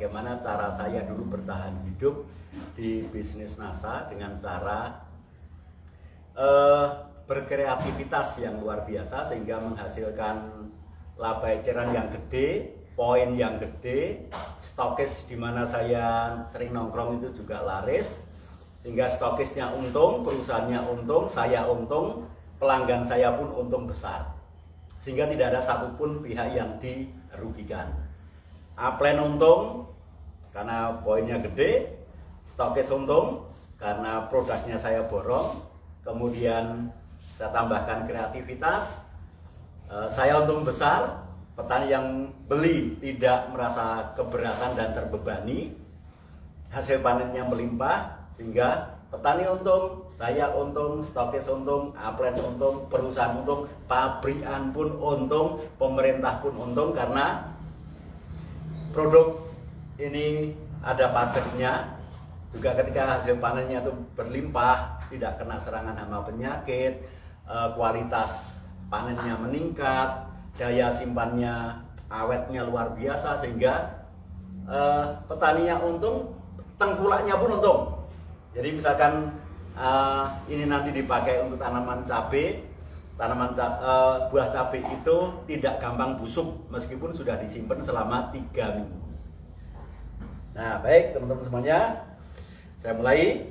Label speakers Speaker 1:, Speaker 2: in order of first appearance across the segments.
Speaker 1: Bagaimana cara saya dulu bertahan hidup di bisnis NASA dengan cara berkreativitas yang luar biasa sehingga menghasilkan laba eceran yang gede, poin yang gede, stokis di mana saya sering nongkrong itu juga laris, sehingga stokisnya untung, perusahaannya untung, saya untung, pelanggan saya pun untung besar, sehingga tidak ada satupun pihak yang dirugikan. Upline untung karena poinnya gede, stokis untung karena produknya saya borong, kemudian saya tambahkan kreativitas, saya untung besar, petani yang beli tidak merasa keberatan dan terbebani, hasil panennya melimpah, sehingga petani untung, saya untung, stokis untung, upline untung, perusahaan untung, pabrikan pun untung, pemerintah pun untung karena produk ini ada pajaknya. Juga ketika hasil panennya itu berlimpah, tidak kena serangan hama penyakit, kualitas panennya meningkat, daya simpannya, awetnya luar biasa, sehingga petaninya untung, tengkulaknya pun untung. Jadi misalkan ini nanti dipakai untuk tanaman cabai, buah cabai itu tidak gampang busuk meskipun sudah disimpan selama 3 minggu. Nah, baik teman-teman semuanya, saya mulai.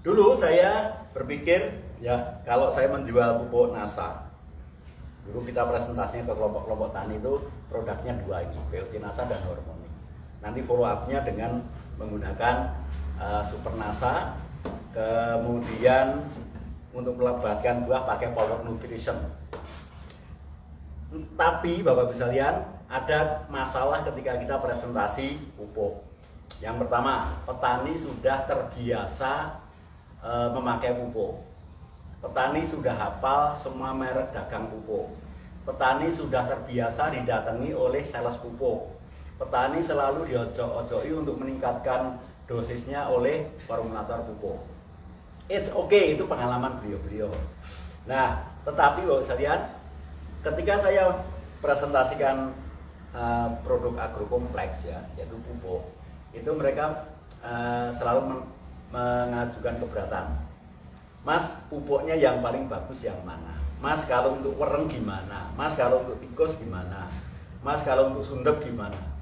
Speaker 1: Dulu saya berpikir, ya kalau saya menjual pupuk NASA, dulu kita presentasinya ke kelompok-kelompok tani itu produknya 2 ini, VOC NASA dan hormoni. Nanti follow up-nya dengan menggunakan Super NASA, kemudian untuk melebatkan buah pakai Power Nutrition. Tapi Bapak Ibu sekalian, ada masalah ketika kita presentasi pupuk. Yang pertama, petani sudah terbiasa memakai pupuk. Petani sudah hafal semua merek dagang pupuk. Petani sudah terbiasa didatangi oleh sales pupuk. Petani selalu diojok-ojoki untuk meningkatkan dosisnya oleh formulator pupuk. It's okay, itu pengalaman beliau-beliau. Nah, tetapi Bapak sekalian, ketika saya presentasikan produk agrokompleks ya, yaitu pupuk, itu mereka selalu mengajukan keberatan. Mas, pupuknya yang paling bagus yang mana? Mas, kalau untuk wereng gimana? Mas, kalau untuk tikus gimana? Mas, kalau untuk sundep gimana?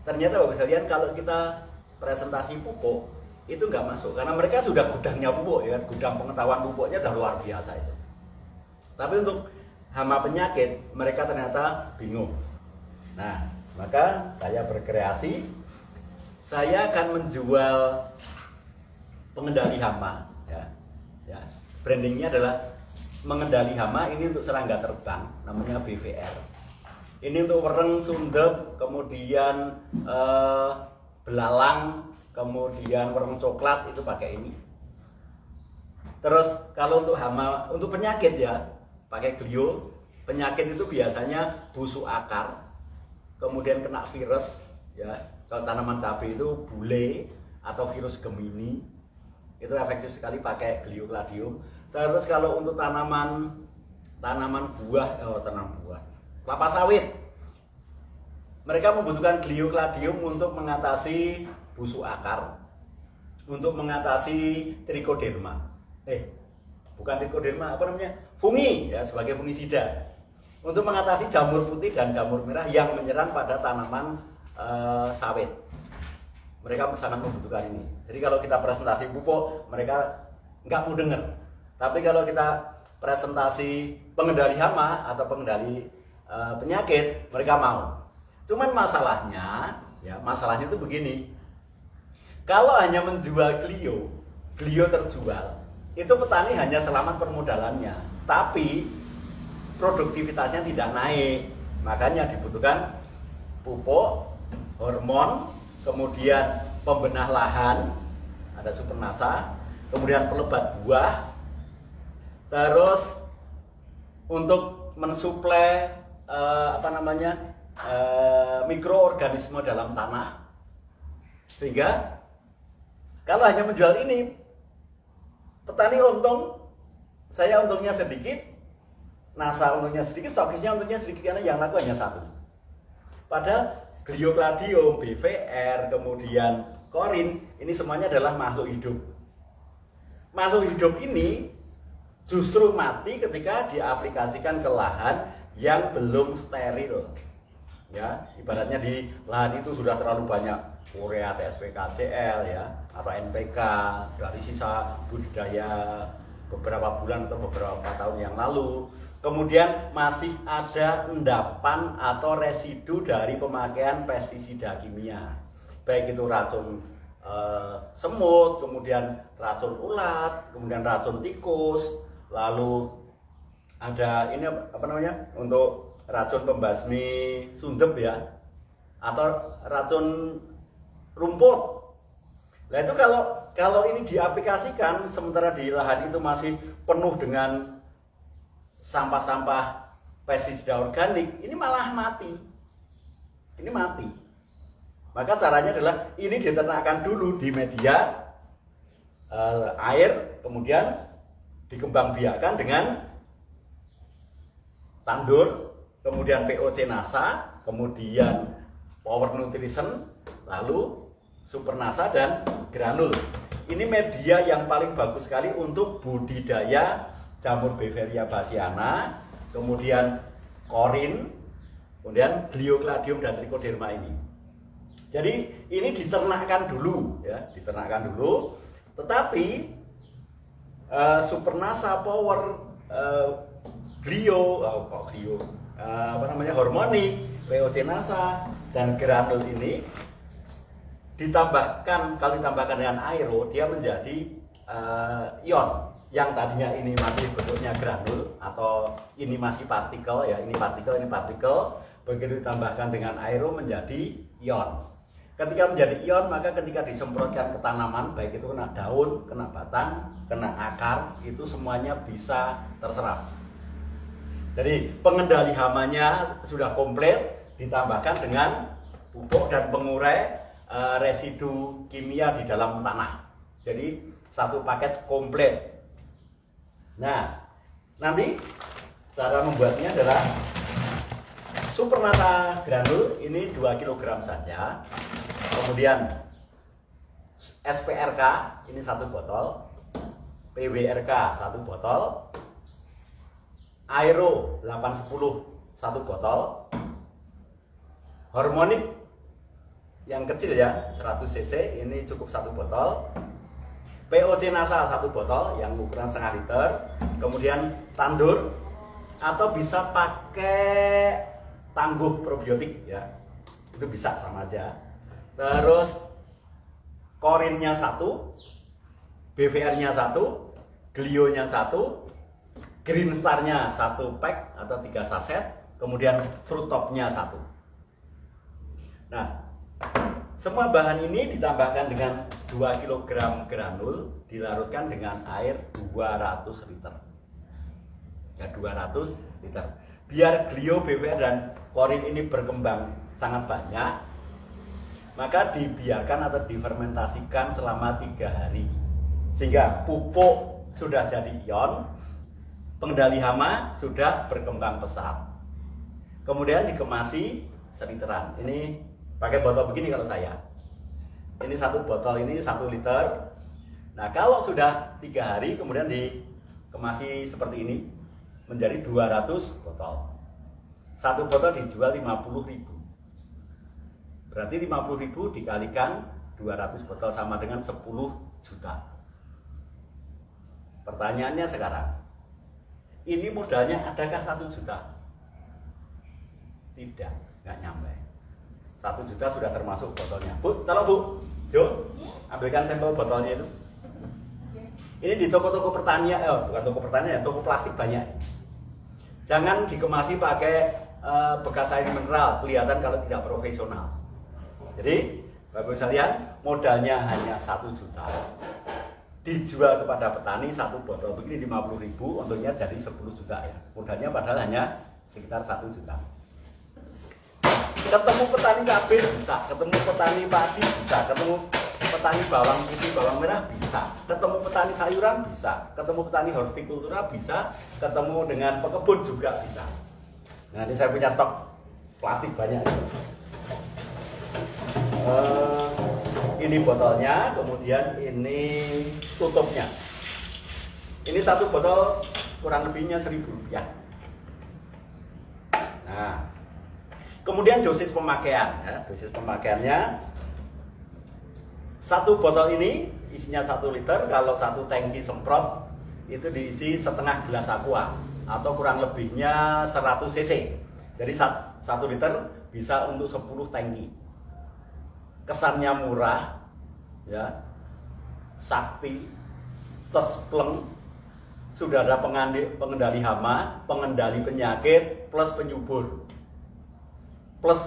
Speaker 1: Ternyata Bapak sekalian, kalau kita presentasi pupuk itu nggak masuk karena mereka sudah gudangnya pupuk, ya, gudang pengetahuan pupuknya udah luar biasa itu. Tapi untuk hama penyakit mereka ternyata bingung. Nah, maka saya berkreasi, saya akan menjual pengendali hama, ya. Brandingnya adalah mengendali hama. Ini untuk serangga terbang, namanya BVR. Ini untuk wereng, sundep, kemudian belalang, kemudian wereng coklat itu pakai ini. Terus kalau untuk hama, untuk penyakit ya pakai Glio. Penyakit itu biasanya busuk akar, kemudian kena virus ya. Kalau tanaman cabai itu bule atau virus Gemini, itu efektif sekali pakai Glio Gladium. Terus kalau untuk tanaman buah, kelapa sawit, mereka membutuhkan Glio Gladium untuk mengatasi busuk akar, untuk mengatasi trichoderma. Bukan trichoderma, apa namanya? Fungi ya, sebagai fungisida. Untuk mengatasi jamur putih dan jamur merah yang menyerang pada tanaman sawit. Mereka sangat membutuhkan ini. Jadi kalau kita presentasi pupuk, mereka nggak mau dengar. Tapi kalau kita presentasi pengendali hama atau pengendali penyakit, mereka mau. Cuman masalahnya itu begini. Kalau hanya menjual Glio terjual, itu petani hanya selamat permodalannya, tapi produktivitasnya tidak naik. Makanya dibutuhkan pupuk, hormon, kemudian pembenah lahan, ada Super NASA, kemudian pelebat buah, terus untuk mensuplai mikroorganisme dalam tanah. Sehingga kalau hanya menjual ini, petani untung, saya untungnya sedikit, NASA untungnya sedikit, stokisnya untungnya sedikit karena yang laku hanya satu. Padahal Glio Gladium, BVR, kemudian Korin, ini semuanya adalah makhluk hidup. Makhluk hidup ini justru mati ketika diaplikasikan ke lahan yang belum steril. Ya, ibaratnya di lahan itu sudah terlalu banyak Korea TSPKCL ya atau NPK dari sisa budidaya beberapa bulan atau beberapa tahun yang lalu. Kemudian masih ada endapan atau residu dari pemakaian pestisida kimia, baik itu racun semut, kemudian racun ulat, kemudian racun tikus, lalu ada ini apa namanya untuk racun pembasmi sundep ya, atau racun rumput. Nah itu kalau ini diaplikasikan sementara di lahan itu masih penuh dengan sampah-sampah pestisida organik, ini malah mati. Ini mati. Maka caranya adalah ini diternakkan dulu di media air, kemudian dikembangbiakkan dengan tandur, kemudian POC NASA, kemudian Power Nutrition, lalu Super NASA dan granul. Ini media yang paling bagus sekali untuk budidaya jamur Beveria bassiana, kemudian korin, kemudian Gliocladium dan Trichoderma ini. Jadi ini diternakkan dulu ya, diternakkan dulu. Tetapi Super NASA, Power, Hormonic, POC NASA dan granul ini ditambahkan, kalau ditambahkan dengan aero, dia menjadi ion. Yang tadinya ini masih bentuknya granul atau ini masih partikel ya, ini partikel, begitu ditambahkan dengan aero menjadi ion. Ketika menjadi ion, maka ketika disemprotkan ke tanaman, baik itu kena daun, kena batang, kena akar, itu semuanya bisa terserap. Jadi pengendali hamanya sudah komplit, ditambahkan dengan pupuk dan pengurai residu kimia di dalam tanah. Jadi satu paket komplit. Nah, nanti cara membuatnya adalah Super NASA granul ini 2 kg saja. Kemudian SPRK ini 1 botol, PWRK 1 botol, Aero 810 1 botol, Hormonic yang kecil ya 100 cc ini cukup 1 botol, POC NASA 1 botol yang ukuran setengah liter, kemudian tandur atau bisa pakai tangguh probiotik ya, itu bisa sama aja. Terus korinnya 1, BVR-nya 1, Glio-nya 1, Green Star-nya 1 pack atau 3 saset, kemudian Fruit Top-nya 1. Nah, semua bahan ini ditambahkan dengan 2 kg granul, dilarutkan dengan air 200 liter. Ya, 200 liter. Biar Glio, BVR dan korin ini berkembang sangat banyak, maka dibiarkan atau difermentasikan selama 3 hari. Sehingga pupuk sudah jadi ion, pengendali hama sudah berkembang pesat. Kemudian dikemasi seliteran. Ini pakai botol begini kalau saya. Ini 1 botol ini 1 liter. Nah, kalau sudah 3 hari kemudian dikemasi seperti ini menjadi 200 botol. 1 botol dijual 50.000. Berarti 50.000 dikalikan 200 botol sama dengan 10 juta. Pertanyaannya sekarang, ini modalnya adakah 1 juta? Tidak, nggak nyampe. 1 juta sudah termasuk botolnya. Bu, tolong Bu, Jo, ambilkan sampel botolnya itu. Ini di toko-toko pertanian, bukan toko pertanian, toko plastik banyak. Jangan dikemasi pakai bekas air mineral, kelihatan kalau tidak profesional. Jadi, Bapak sekalian, modalnya hanya 1 juta. Dijual kepada petani 1 botol begini 50.000, untungnya jadi 10 juta ya. Modalnya padahal hanya sekitar 1 juta. Ketemu petani cabai bisa, ketemu petani padi bisa, ketemu petani bawang putih, bawang merah bisa, ketemu petani sayuran bisa, ketemu petani hortikultura bisa, ketemu dengan pekebun juga bisa. Nah, ini saya punya stok plastik banyak. Ini botolnya, kemudian ini tutupnya. Ini 1 botol kurang lebihnya Rp1.000. Nah, kemudian dosis pemakaian ya. Dosis pemakaiannya Satu botol ini isinya 1 liter, kalau satu tangki semprot itu diisi setengah gelas aqua atau kurang lebihnya 100 cc. Jadi 1 liter bisa untuk 10 tangki. Kesannya murah, ya, sakti, cespleng, sudah ada pengendali hama, pengendali penyakit, plus penyubur, plus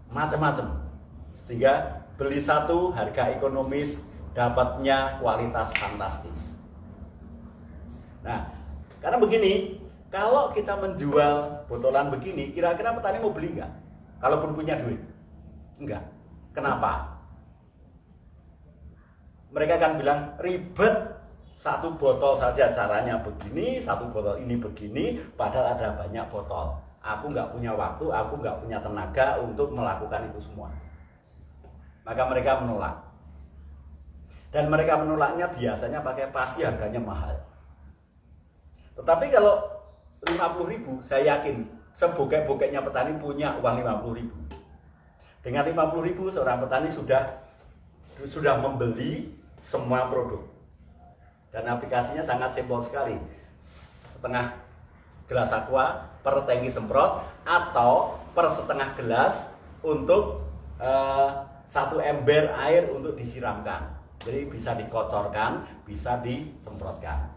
Speaker 1: macam-macam. Sehingga beli satu harga ekonomis, dapatnya kualitas fantastis. Nah, karena begini, kalau kita menjual botolan begini, kira-kira petani mau beli nggak? Kalaupun punya duit? Enggak. Kenapa? Mereka akan bilang ribet, satu botol saja caranya begini, satu botol ini begini, padahal ada banyak botol. Aku nggak punya waktu, aku nggak punya tenaga untuk melakukan itu semua. Maka mereka menolak. Dan mereka menolaknya biasanya pakai pasti harganya mahal. Tetapi kalau 50.000, saya yakin sebokek-bokeknya petani punya uang 50.000. Dengan 50.000 seorang petani sudah membeli semua produk. Dan aplikasinya sangat simpel sekali. Setengah gelas aqua per tangki semprot atau per setengah gelas untuk 1 ember air untuk disiramkan. Jadi bisa dikocorkan, bisa disemprotkan.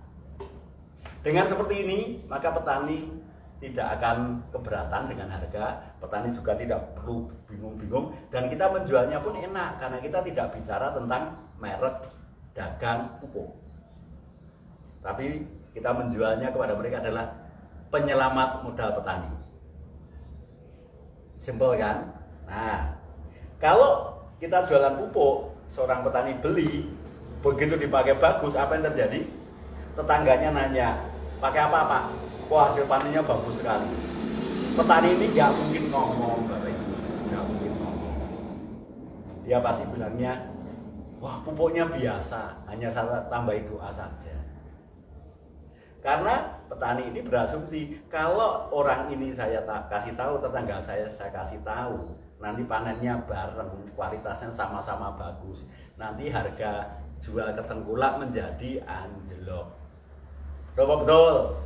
Speaker 1: Dengan seperti ini, maka petani tidak akan keberatan dengan harga. Petani juga tidak perlu bingung-bingung. Dan kita menjualnya pun enak, karena kita tidak bicara tentang merek dagang pupuk. Tapi kita menjualnya kepada mereka adalah penyelamat modal petani. Simpel kan? Nah, kalau kita jualan pupuk, seorang petani beli, begitu dipakai bagus, apa yang terjadi? Tetangganya nanya, pakai apa Pak? Wah, hasil panennya bagus sekali. Petani ini nggak mungkin ngomong, Bapak Ibu, nggak mungkin ngomong. Dia pasti bilangnya, wah pupuknya biasa, hanya saya tambahin doa saja. Karena petani ini berasumsi kalau orang ini saya kasih tahu, tetangga saya kasih tahu, nanti panennya bareng, kualitasnya sama-sama bagus, nanti harga jual ke tengkulak menjadi anjlok. Betul.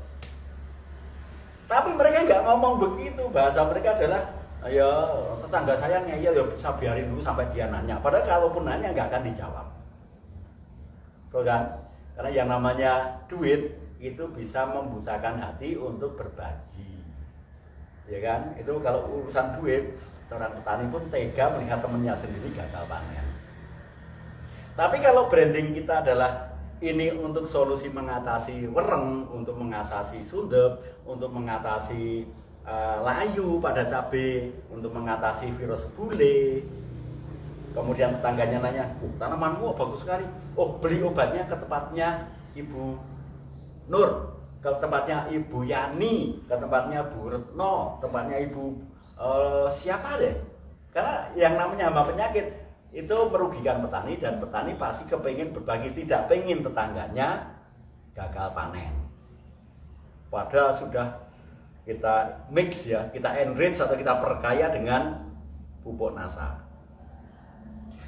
Speaker 1: Tapi mereka nggak ngomong begitu, bahasa mereka adalah, ya tetangga saya ngeyel, ya bisa biarin dulu sampai dia nanya. Padahal kalaupun nanya nggak akan dijawab, betul kan? Karena yang namanya duit itu bisa membutakan hati untuk berbagi, ya kan? Itu kalau urusan duit, seorang petani pun tega melihat temannya sendiri gagal panen. Tapi kalau branding kita adalah ini untuk solusi mengatasi wereng, untuk mengatasi sundep, untuk mengatasi layu pada cabai, untuk mengatasi virus bule. Kemudian tetangganya nanya, tanamanmu bagus sekali. Oh, beli obatnya ke tempatnya Ibu Nur, ke tempatnya Ibu Yani, ke tempatnya Bu Retno, tempatnya Ibu siapa deh. Karena yang namanya hama penyakit itu merugikan petani, dan petani pasti kepingin berbagi, tidak pengen tetangganya gagal panen. Padahal sudah kita mix ya, kita enrich atau kita perkaya dengan pupuk NASA.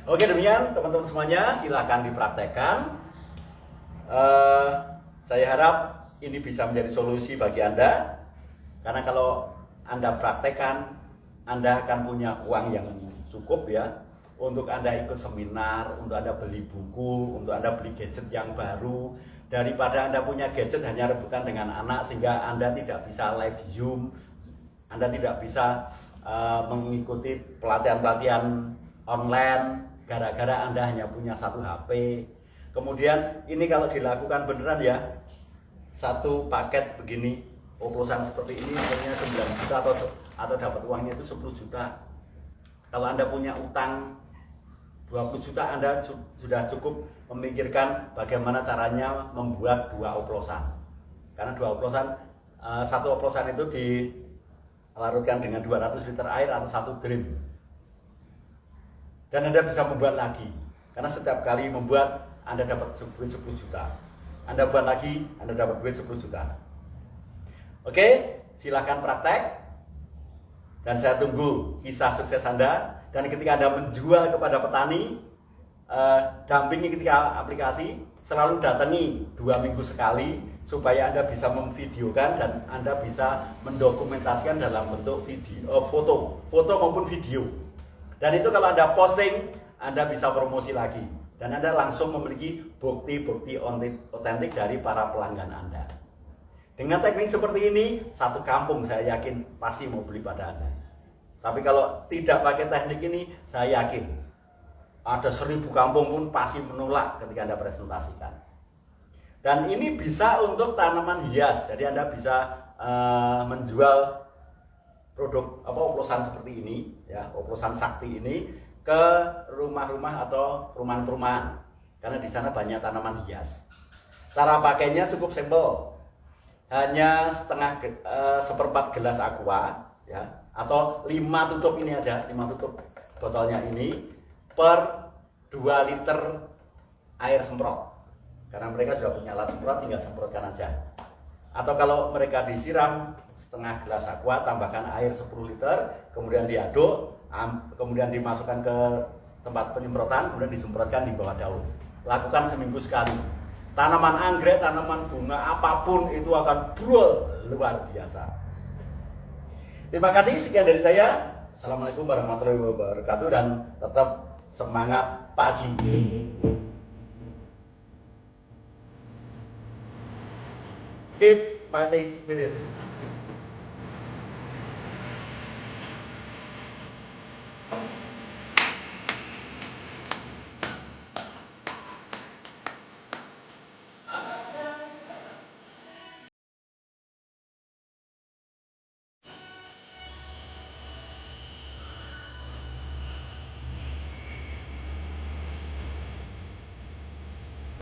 Speaker 1: Oke, demikian teman-teman semuanya, silahkan dipraktekkan. Saya harap ini bisa menjadi solusi bagi Anda, karena kalau Anda praktekkan, Anda akan punya uang yang cukup ya, untuk Anda ikut seminar, untuk Anda beli buku, untuk Anda beli gadget yang baru, daripada Anda punya gadget hanya rebutan dengan anak sehingga Anda tidak bisa live Zoom, Anda tidak bisa mengikuti pelatihan-pelatihan online gara-gara Anda hanya punya 1 HP. Kemudian ini kalau dilakukan beneran ya, satu paket begini, oplosan seperti ini harganya 9 juta atau dapat uangnya itu 10 juta. Kalau Anda punya utang 20 juta, Anda sudah cukup memikirkan bagaimana caranya membuat 2 oplosan. Karena 2 oplosan, 1 oplosan itu dilarutkan dengan 200 liter air atau 1 drim. Dan Anda bisa membuat lagi, karena setiap kali membuat Anda dapat duit 10 juta. Anda buat lagi, Anda dapat duit 10 juta. Oke, silahkan praktek. Dan saya tunggu kisah sukses Anda. Dan ketika Anda menjual kepada petani, dampingi ketika aplikasi, selalu datangi 2 minggu sekali supaya Anda bisa memvideokan dan Anda bisa mendokumentasikan dalam bentuk foto maupun video. Dan itu kalau Anda posting, Anda bisa promosi lagi dan Anda langsung memiliki bukti-bukti otentik dari para pelanggan Anda. Dengan teknik seperti ini, satu kampung saya yakin pasti mau beli pada Anda. Tapi kalau tidak pakai teknik ini, saya yakin ada 1000 kampung pun pasti menolak ketika Anda presentasikan. Dan ini bisa untuk tanaman hias. Jadi Anda bisa menjual produk oplosan seperti ini, ya, oplosan sakti ini ke rumah-rumah atau perumahan-perumahan. Karena di sana banyak tanaman hias. Cara pakainya cukup simpel. Hanya seperempat gelas aqua, ya, atau 5 tutup ini aja, 5 tutup botolnya ini per 2 liter air semprot. Karena mereka sudah punya alat semprot, tinggal semprotkan aja. Atau kalau mereka disiram setengah gelas aqua, tambahkan air 10 liter, kemudian diaduk, kemudian dimasukkan ke tempat penyemprotan, kemudian disemprotkan di bawah daun. Lakukan seminggu sekali. Tanaman anggrek, tanaman bunga, apapun itu akan luar biasa. Terima kasih, sekian dari saya. Assalamualaikum warahmatullahi wabarakatuh dan tetap semangat pagi. Keep fighting spirit.